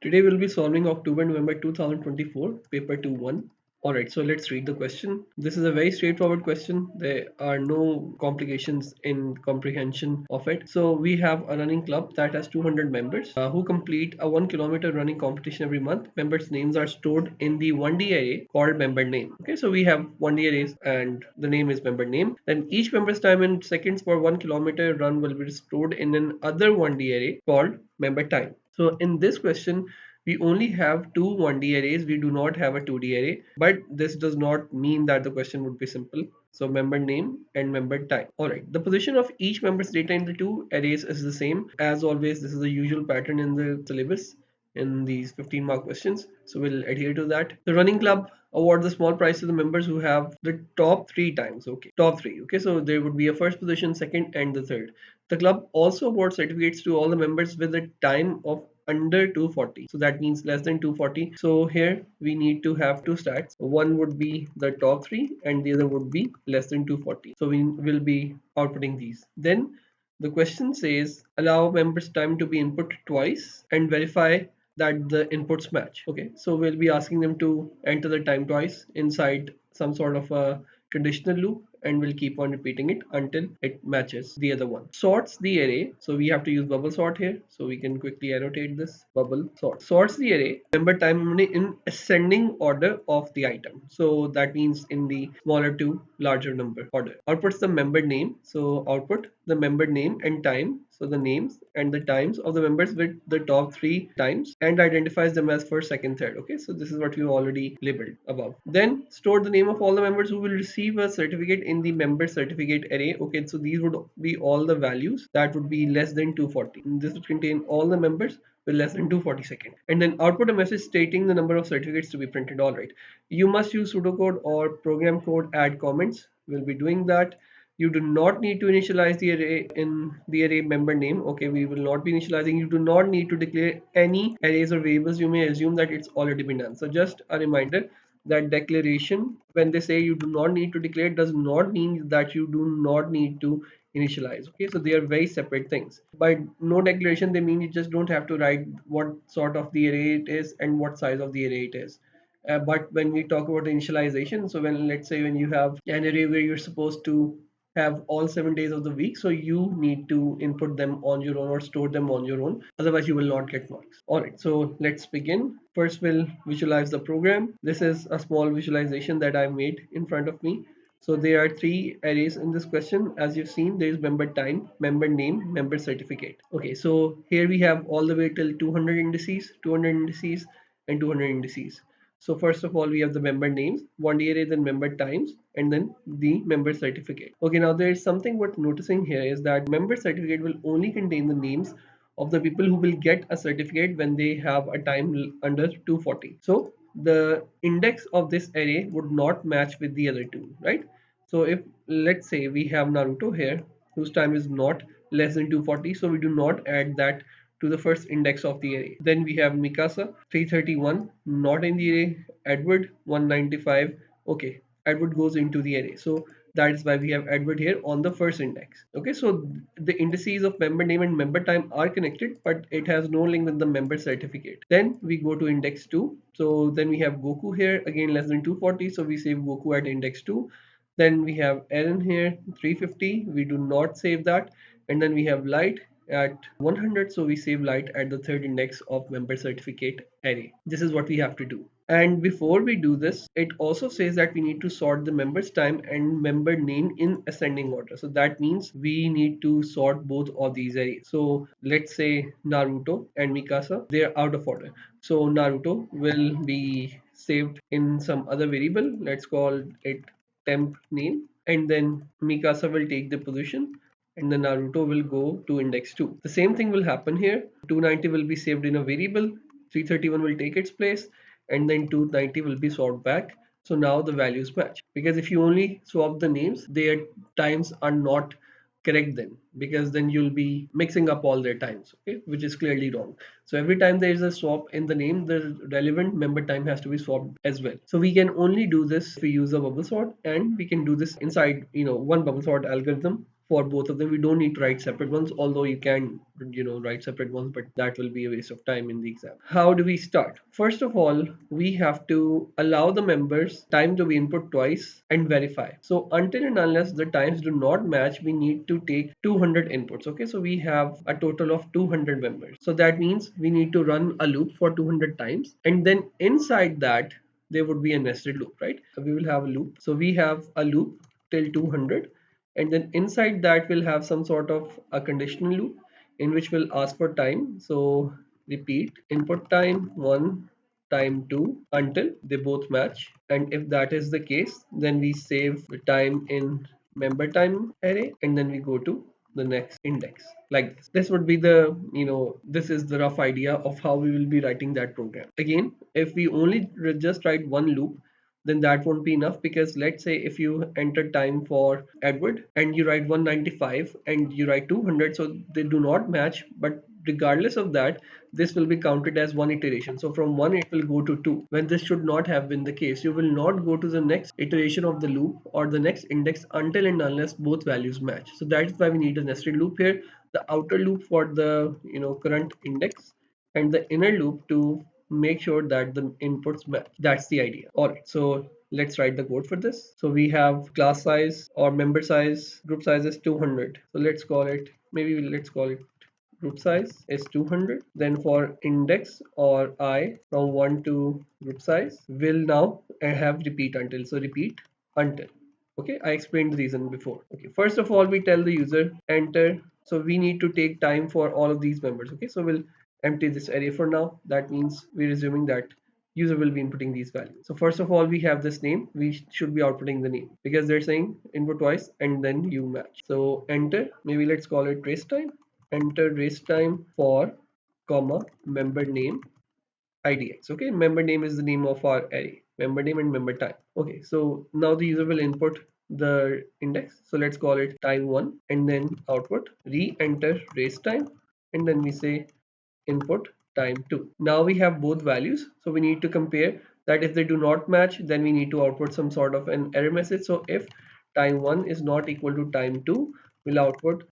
Today we'll be solving October-November 2024, paper 2-1. Alright, so let's read the question. This is a very straightforward question. There are no complications in comprehension of it. So we have a running club that has 200 members who complete a 1 kilometer running competition every month. Members' names are stored in the 1D array called member name. Okay, so we have 1D arrays and the name is member name. Then each member's time in seconds for 1 kilometer run will be stored in another 1D array called member time. So in this question, we only have two 1D arrays. We do not have a 2D array, but this does not mean that the question would be simple. So member name and member time. Alright, the position of each member's data in the two arrays is the same. As always, this is the usual pattern in the syllabus in these 15-mark questions. So we'll adhere to that. The running club awards a small prize to the members who have the top three times. Okay, top three. Okay, so there would be a first position, second, and the third. The club also awards certificates to all the members with a time of under 240, so that means less than 240. So here we need to have two stats. One would be the top three and the other would be less than 240. So we will be outputting these. Then the question says allow members time to be input twice and verify that the inputs match. Okay, so we'll be asking them to enter the time twice inside some sort of a conditional loop, and we'll keep on repeating it until it matches the other one. Sorts the array, so we have to use bubble sort here, so we can quickly annotate this. Bubble sort sorts the array member time in ascending order of the item, so that means in the smaller to larger number order. Outputs the member name, so output the member name and time, so the names and the times of the members with the top three times, and identifies them as first, second, third. Okay, so this is what we already labeled above. Then store the name of all the members who will receive a certificate in the member certificate array. Okay, so these would be all the values that would be less than 240. This would contain all the members with less than 240 seconds, and then output a message stating the number of certificates to be printed. All right, you must use pseudocode or program code add comments. We'll be doing that. You do not need to initialize the array in the array member name. Okay, we will not be initializing. You do not need to declare any arrays or variables. You may assume that it's already been done. So just a reminder that declaration, when they say you do not need to declare, does not mean that you do not need to initialize. Okay, so they are very separate things. By no declaration, they mean you just don't have to write what sort of the array it is and what size of the array it is. But when we talk about initialization, so when let's say when you have an array where you're supposed to have all 7 days of the week, so you need to input them on your own or store them on your own, otherwise you will not get marks. All right, so let's begin. First we'll visualize the program. This is a small visualization that I made in front of me. So there are three arrays in this question. As you've seen, there is member time, member name, member certificate. Okay, so here we have all the way till 200 indices, 200 indices, and 200 indices. So first of all, we have the member names, 1D array, then member times, and then the member certificate. Okay, now there is something worth noticing here is that member certificate will only contain the names of the people who will get a certificate when they have a time under 240. So the index of this array would not match with the other two, right? So if let's say we have Naruto here, whose time is not less than 240, so we do not add that to the first index of the array. Then we have Mikasa 331, not in the array. Edward 195. Okay, Edward goes into the array, so that is why we have Edward here on the first index. Okay, so the indices of member name and member time are connected, but it has no link with the member certificate. Then we go to index 2. So then we have Goku here, again less than 240, so we save Goku at index 2. Then we have Aaron here 350, we do not save that. And then we have Light at 100, so we save Light at the third index of member certificate array. This is what we have to do. And before we do this, it also says that we need to sort the members time and member name in ascending order. So that means we need to sort both of these arrays. So let's say Naruto and Mikasa, they're out of order. So Naruto will be saved in some other variable. Let's call it temp name, and then Mikasa will take the position, and then Naruto will go to index 2. The same thing will happen here. 290 will be saved in a variable, 331 will take its place, and then 290 will be swapped back. So now the values match, because if you only swap the names, their times are not correct then, because then you'll be mixing up all their times, okay, which is clearly wrong. So every time there is a swap in the name, the relevant member time has to be swapped as well. So we can only do this if we use a bubble sort, and we can do this inside one bubble sort algorithm for both of them. We don't need to write separate ones, although you can, write separate ones, but that will be a waste of time in the exam. How do we start? First of all, we have to allow the members time to be input twice and verify. So until and unless the times do not match, we need to take 200 inputs. Okay, so we have a total of 200 members. So that means we need to run a loop for 200 times, and then inside that there would be a nested loop, right? We will have a loop. So we have a loop till 200, and then inside that we'll have some sort of a conditional loop in which we'll ask for time. So repeat input time 1, time 2 until they both match, and if that is the case, then we save the time in member time array, and then we go to the next index like this. This would be the, this is the rough idea of how we will be writing that program. Again, if we only just write one loop, then that won't be enough, because let's say if you enter time for Edward and you write 195 and you write 200, so they do not match, but regardless of that, this will be counted as one iteration. So from 1 it will go to 2, when this should not have been the case. You will not go to the next iteration of the loop or the next index until and unless both values match. So that is why we need a nested loop here, the outer loop for the current index, and the inner loop to make sure that the inputs match. That's the idea. All right, so let's write the code for this. So we have class size or member size, group size is 200. So let's call it, maybe let's call it group size is 200. Then for index or I from 1 to group size, will now have repeat until. So repeat until. Okay, I explained the reason before. Okay, first of all, we tell the user enter. So we need to take time for all of these members. Okay, so we'll empty this array for now. That means we're assuming that user will be inputting these values. So first of all, we have this name. We should be outputting the name because they're saying input twice and then you match. So enter, maybe let's call it trace time. Enter race time for comma member name idx. Okay, member name is the name of our array, member name and member time. Okay, so now the user will input the index. So let's call it time 1 and then output re-enter race time, and then we say input time 2. Now we have both values, so we need to compare that. If they do not match, then we need to output some sort of an error message. So if time 1 is not equal to time 2,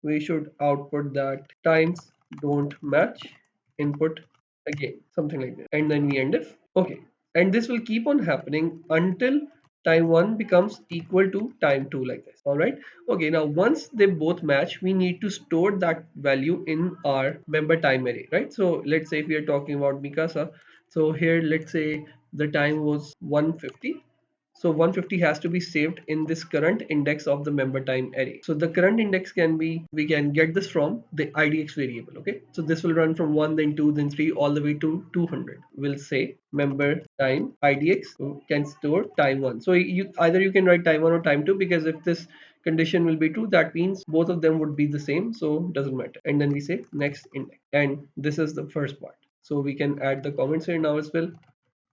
we should output that times don't match, input again, something like that, and then we end if. Okay, and this will keep on happening until time 1 becomes equal to time 2, like this. All right, okay, now once they both match, we need to store that value in our member time array, right? So let's say if we are talking about Mikasa, so here let's say the time was 150. So 150 has to be saved in this current index of the member time array. So the current index can be, we can get this from the IDX variable. Okay, so this will run from 1, then 2, then 3, all the way to 200. We'll say member time IDX can store time 1. So you either you can write time 1 or time 2, because if this condition will be true, that means both of them would be the same, so doesn't matter. And then we say next index, and this is the first part. So we can add the comments here now as well.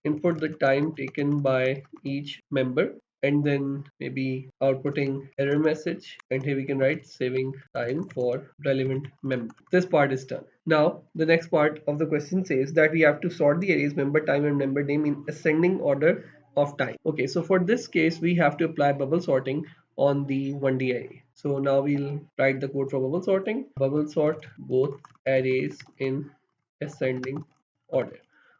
Input the time taken by each member, and then maybe outputting error message, and here we can write saving time for relevant member. This part is done. Now the next part of the question says that we have to sort the arrays member time and member name in ascending order of time. Okay, so for this case we have to apply bubble sorting on the 1D array. So now we'll write the code for bubble sorting. Bubble sort both arrays in ascending order.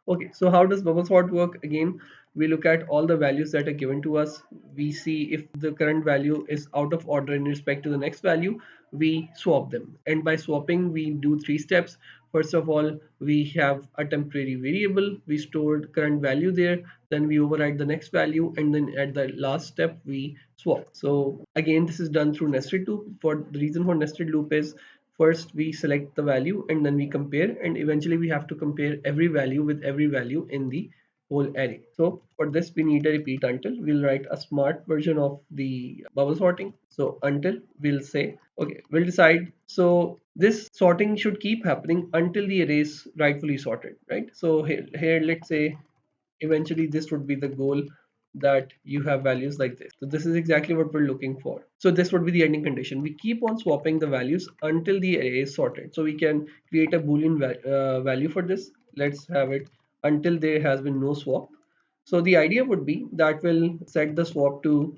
Okay, so how does bubble sort work? Again, we look at all the values that are given to us. We see if the current value is out of order in respect to the next value, we swap them. And by swapping, we do 3 steps. First of all, we have a temporary variable. We store current value there. Then we override the next value. And then at the last step, we swap. So again, this is done through nested loop. For the reason for nested loop is, first we select the value and then we compare, and eventually we have to compare every value with every value in the whole array. So for this we need a repeat until. We'll write a smart version of the bubble sorting. So until, we'll say, okay, we'll decide, so this sorting should keep happening until the array is rightfully sorted, right? So here let's say eventually this would be the goal, that you have values like this. So this is exactly what we're looking for. So this would be the ending condition. We keep on swapping the values until the array is sorted. So we can create a boolean value for this. Let's have it until there has been no swap. So the idea would be that we'll set the swap to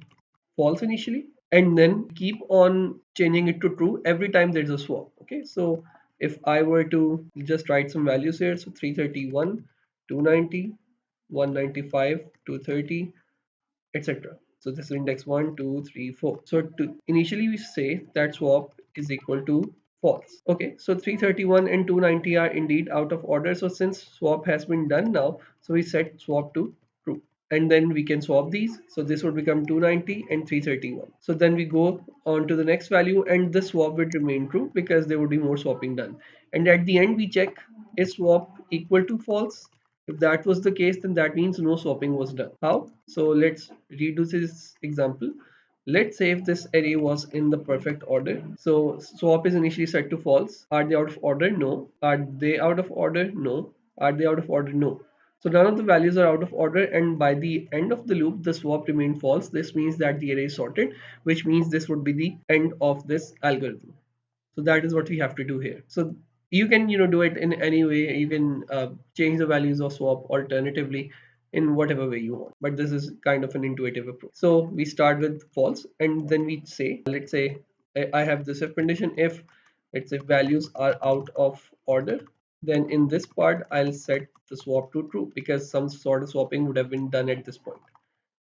false initially, and then keep on changing it to true every time there's a swap. Okay, so if I were to just write some values here, so 331, 290, 195, 230, etc. So this is index 1, 2, 3, 4. So initially we say that swap is equal to false. Okay, so 331 and 290 are indeed out of order. So since swap has been done now, so we set swap to true. And then we can swap these. So this would become 290 and 331. So then we go on to the next value and the swap would remain true because there would be more swapping done. And at the end we check, is swap equal to false? If that was the case, then that means no swapping was done. How? So let's redo this example. Let's say if this array was in the perfect order. So swap is initially set to false. Are they out of order? No. Are they out of order? No. Are they out of order? No. So none of the values are out of order, and by the end of the loop, the swap remained false. This means that the array is sorted, which means this would be the end of this algorithm. So that is what we have to do here. So you can do it in any way. You can change the values of swap alternatively in whatever way you want, but this is kind of an intuitive approach. So we start with false and then we say, let's say I have this if condition. If let's say values are out of order, then in this part I'll set the swap to true because some sort of swapping would have been done at this point,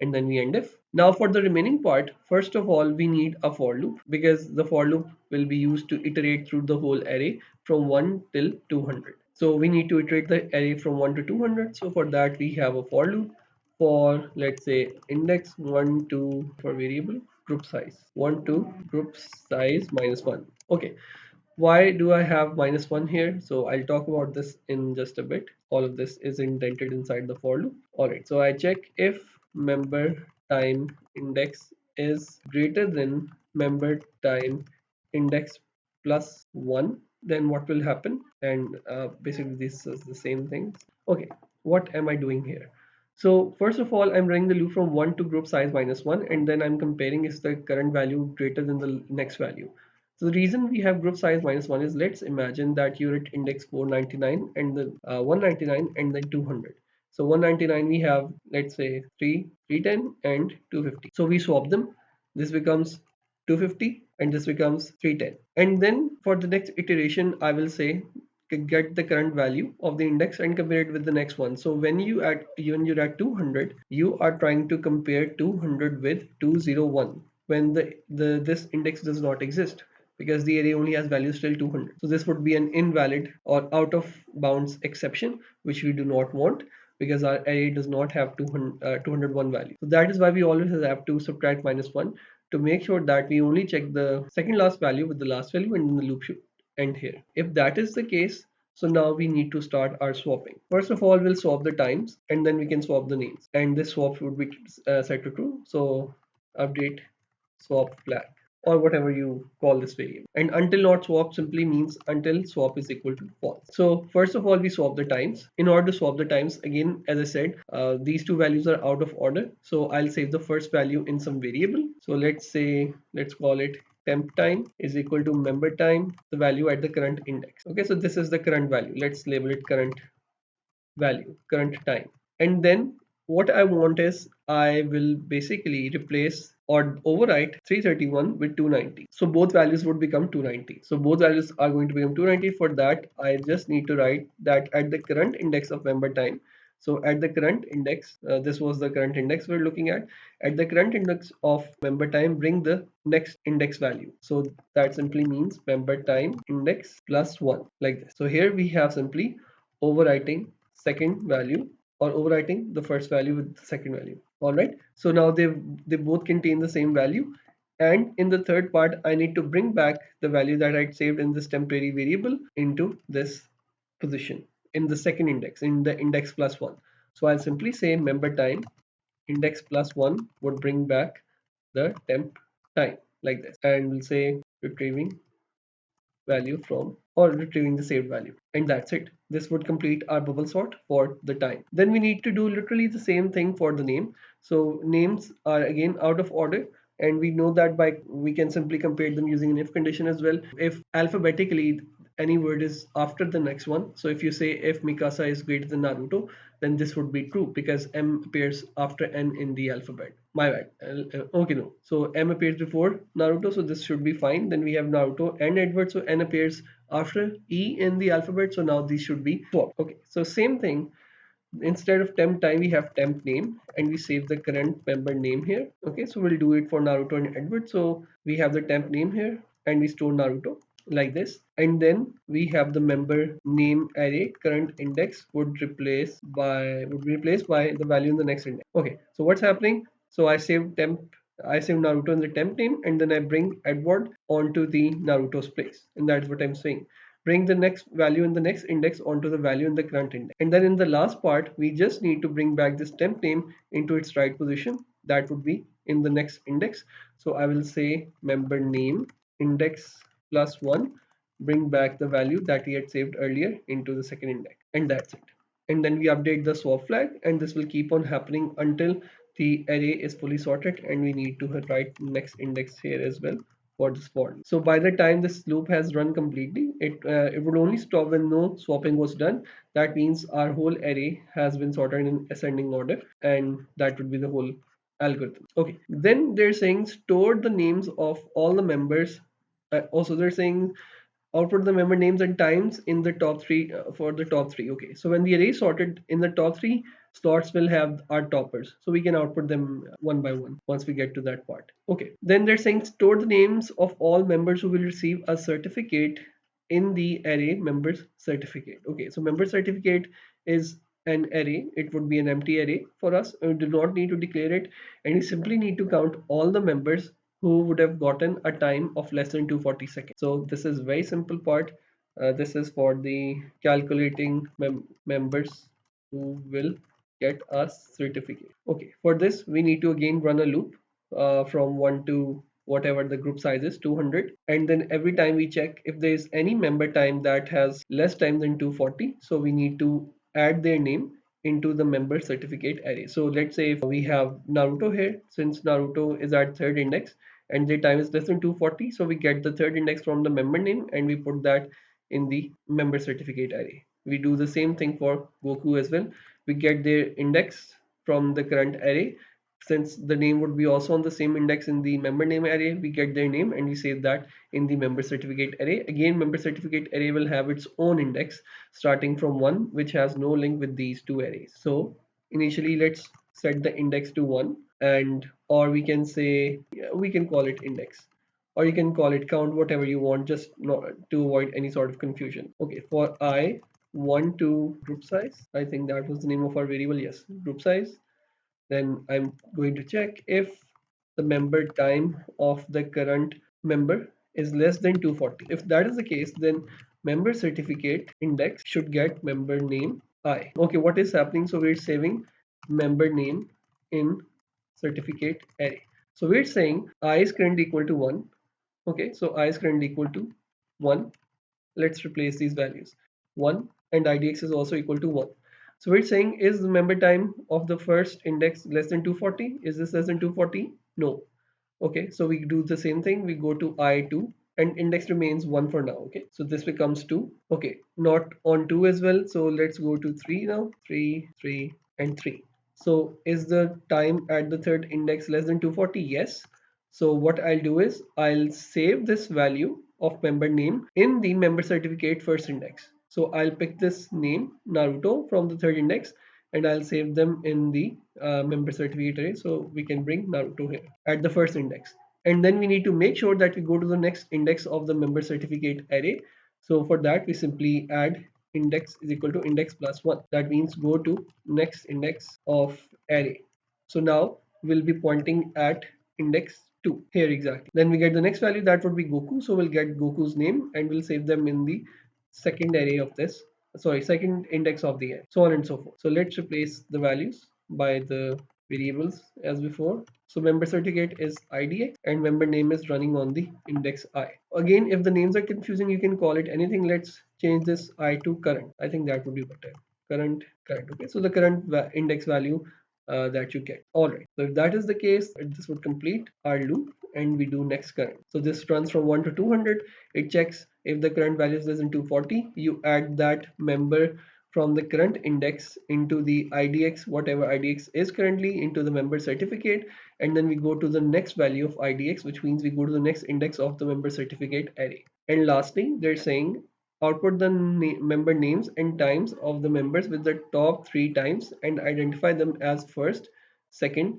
and then we end if. Now for the remaining part, first of all, we need a for loop because the for loop will be used to iterate through the whole array from 1 till 200. So we need to iterate the array from 1 to 200. So for that we have a for loop for, let's say, index 1 to, for variable group size 1 to group size minus 1. Okay, why do I have -1 here? So I'll talk about this in just a bit. All of this is indented inside the for loop. Alright, so I check if member time index is greater than member time index plus 1, then what will happen? And basically this is the same thing. Okay, what am I doing here? So first of all, I'm running the loop from 1 to group size -1, and then I'm comparing is the current value greater than the next value. So the reason we have group size -1 is, let's imagine that you're at index 499 and the 199 and then 200. So 199 we have, let's say, 310 and 250. So we swap them. This becomes 250 and this becomes 310. And then for the next iteration, I will say get the current value of the index and compare it with the next one. So when you're at 200, you are trying to compare 200 with 201 when the this index does not exist, because the array only has values till 200. So this would be an invalid or out of bounds exception, which we do not want because our array does not have 201 value. So that is why we always have to subtract -1 to make sure that we only check the second last value with the last value, and then the loop should end here. If that is the case, so now we need to start our swapping. First of all, we'll swap the times and then we can swap the names, and this swap would be set to true. So update swap flag, or whatever you call this variable. And until not swap simply means until swap is equal to false. So first of all, we swap the times. In order to swap the times, again, as I said, these two values are out of order. So I'll save the first value in some variable. So let's call it temp time is equal to member time, the value at the current index. Okay, so this is the current value. Let's label it current value, current time. And then what I want is I will basically replace or overwrite 331 with 290. So both values would become 290. So both values are going to become 290. For that, I just need to write that at the current index of member time. So at the current index, this was the current index we're looking at. At the current index of member time, bring the next index value. So that simply means member time index plus 1, like this. So here we have simply overwriting second value or overwriting the first value with the second value. All right, so now they both contain the same value, and in the third part I need to bring back the value that I saved in this temporary variable into this position in the second index, in the index plus 1. So I'll simply say member time index plus 1 would bring back the temp time, like this, and we'll say retrieving value from, or retrieving the saved value, and that's it. This would complete our bubble sort for the time. Then we need to do literally the same thing for the name. So names are again out of order, and we know that by we can simply compare them using an if condition as well. If alphabetically any word is after the next one. So if you say if Mikasa is greater than Naruto, then this would be true because M appears after N in the alphabet. My bad. Okay, no. So M appears before Naruto, so this should be fine. Then we have Naruto and Edward, so N appears after E in the alphabet, so now these should be swapped. Okay, so same thing. Instead of temp time, we have temp name, and we save the current member name here. Okay, so we'll do it for Naruto and Edward. So we have the temp name here, and we store Naruto like this, and then we have the member name array. Current index would be replaced by the value in the next index. Okay, so what's happening? So I save Naruto in the temp name, and then I bring Edward onto the Naruto's place, and that's what I'm saying. Bring the next value in the next index onto the value in the current index. And then in the last part, we just need to bring back this temp name into its right position. That would be in the next index. So I will say member name index plus 1, bring back the value that we had saved earlier into the second index. And that's it. And then we update the swap flag, and this will keep on happening until the array is fully sorted, and we need to write next index here as well for this for loop. So by the time this loop has run completely, it would only stop when no swapping was done. That means our whole array has been sorted in ascending order, and that would be the whole algorithm. Okay, then they're saying store the names of all the members. Also, they're saying output the member names and times in the top three for the top three. Okay, so when the array sorted in the top three slots will have our toppers, so we can output them one by one once we get to that part. Okay, then they're saying store the names of all members who will receive a certificate in the array members certificate. Okay, so member certificate is an array. It would be an empty array for us. We do not need to declare it, and we simply need to count all the members who would have gotten a time of less than 240 seconds. So this is very simple part. This is for the calculating members who will get a certificate. Okay, for this we need to again run a loop from 1 to whatever the group size is, 200, and then every time we check if there is any member time that has less time than 240, so we need to add their name into the member certificate array. So let's say if we have Naruto here, since Naruto is at third index and their time is less than 240, so we get the third index from the member name and we put that in the member certificate array. We do the same thing for Goku as well. We get their index from the current array. Since the name would be also on the same index in the member name array, we get their name and we save that in the member certificate array. Again, member certificate array will have its own index starting from 1, which has no link with these two arrays. So initially let's set the index to 1, and or we can say, yeah, we can call it index, or you can call it count, whatever you want, just not to avoid any sort of confusion. Okay, for I 1 to group size, I think that was the name of our variable. Yes, group size. Then I'm going to check if the member time of the current member is less than 240. If that is the case, then member certificate index should get member name I. Okay, what is happening? So we're saving member name in certificate array. So we're saying I is currently equal to 1. Okay, so I is currently equal to 1. Let's replace these values. 1 and IDX is also equal to 1. So we're saying, is the member time of the first index less than 240? Is this less than 240? No. Okay, so we do the same thing. We go to I2 and index remains 1 for now. Okay, so this becomes 2. Okay, not on 2 as well. So let's go to 3 now. 3, 3, and 3. So is the time at the third index less than 240? Yes. So what I'll do is I'll save this value of member name in the member certificate first index. So I'll pick this name Naruto from the third index and I'll save them in the member certificate array. So we can bring Naruto here at the first index. And then we need to make sure that we go to the next index of the member certificate array. So for that, we simply add index is equal to index plus 1. That means go to next index of array. So now we'll be pointing at index 2 here exactly. Then we get the next value, that would be Goku. So we'll get Goku's name and we'll save them in the second array of this, sorry, second index of the array, so on and so forth. So let's replace the values by the variables as before. So member certificate is IDX and member name is running on the index I. Again, if the names are confusing, you can call it anything. Let's change this I to current. I think that would be better. Current. Okay, so the current index value that you get. All right, so if that is the case, this would complete our loop, and we do next current. So this runs from 1 to 200. It checks if the current value is less than 240. You add that member from the current index into the IDX, whatever IDX is currently, into the member certificate, and then we go to the next value of IDX, which means we go to the next index of the member certificate array. And lastly, they're saying output the member names and times of the members with the top 3 times and identify them as first, second,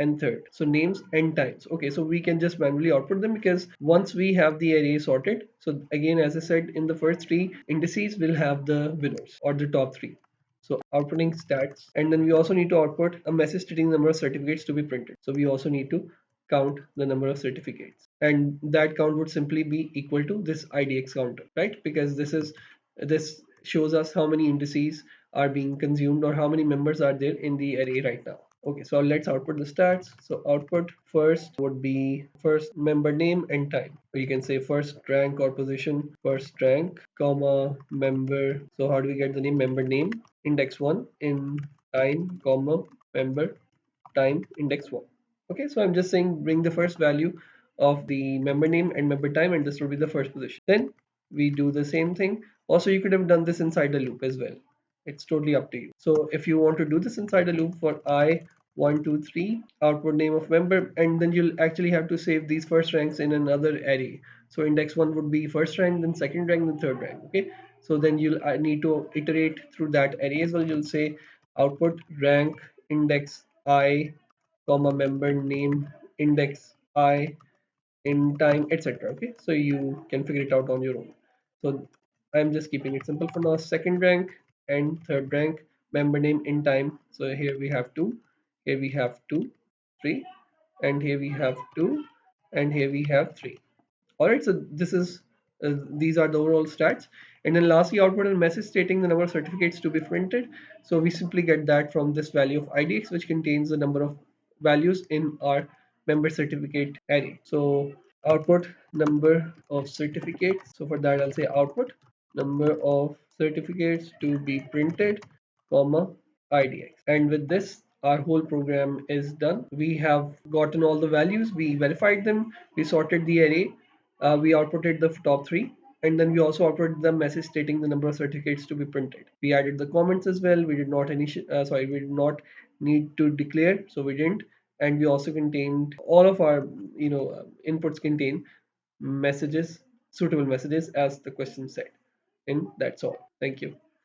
and third. So names and times. Okay, so we can just manually output them because once we have the array sorted, so again, as I said, in the first 3 indices we'll have the winners or the top 3. So outputting stats, and then we also need to output a message stating the number of certificates to be printed. So we also need to count the number of certificates, and that count would simply be equal to this IDX counter, right? Because this shows us how many indices are being consumed or how many members are there in the array right now. Okay, so let's output the stats. So output first would be first member name and time. Or you can say first rank or position, first rank, comma, member. So how do we get the name? Member name, index 1 in time, comma, member, time, index 1. Okay, so I'm just saying bring the first value of the member name and member time, and this will be the first position. Then we do the same thing. Also, you could have done this inside the loop as well. It's totally up to you. So if you want to do this inside a loop for I123 output name of member, and then you'll actually have to save these first ranks in another array. So index 1 would be first rank, then second rank, then third rank. Okay, so then you'll need to iterate through that array as well. You'll say output rank index I comma member name index I in time, etc. Okay, so you can figure it out on your own. So I'm just keeping it simple for now. Second rank and third rank, member name in time. So here we have 2, here we have 2, 3, and here we have 2, and here we have 3. All right, so this is these are the overall stats, and then lastly output a message stating the number of certificates to be printed. So we simply get that from this value of IDX, which contains the number of values in our member certificate array. So output number of certificates. So for that I'll say output number of certificates to be printed, comma, IDX. And with this our whole program is done. We have gotten all the values, we verified them, we sorted the array, we outputted the top 3, and then we also outputted the message stating the number of certificates to be printed. We added the comments as well. We did not we did not need to declare, so we didn't. And we also contained all of our inputs contain messages, suitable messages, as the question said. And that's all. Thank you.